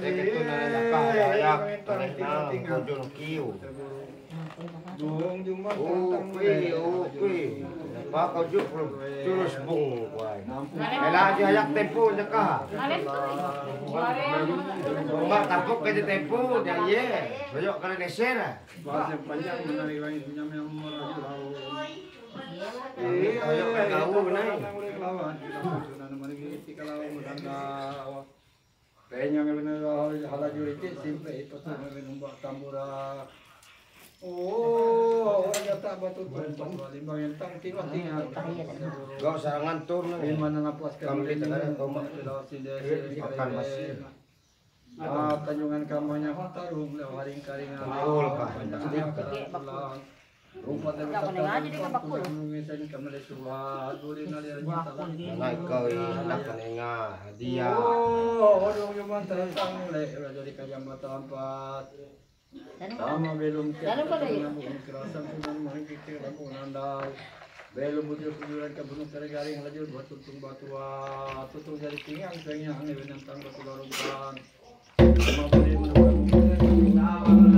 Ito na nakahayak, kujul kiu. Ukui. Baka jupro terus bung kuai. Kailangan hayak tempo nya ka. Mbak tapok ke tempo dia ye. Bayok kana desera. Bahasa panjang menarik lagi punya yang murah Bayok ka kau nai. Kayaknya benar hala juriti simple itu tuh nombak tambura. Oh, ternyata batu tumpang limbang yang tang tinggal. Gak usah ngantur Di mana napaskan kami tengah tomat lewat makan masih. Tanjungan kampanye Tarung lewat haring-karingan. Betul, Pak. Rupa Naik kau hendak menengah dia. Oh, orang yang mantan mulai jadi kajambatan 4. Sama belum kerasan sudah mengikuti lampu nandau. Belum bujur-bujuran ke gunung garing lanjut buat tutung batua, tutung jadi pinggang pengen aneh benang tangga kebarukan. Sama boleh menurut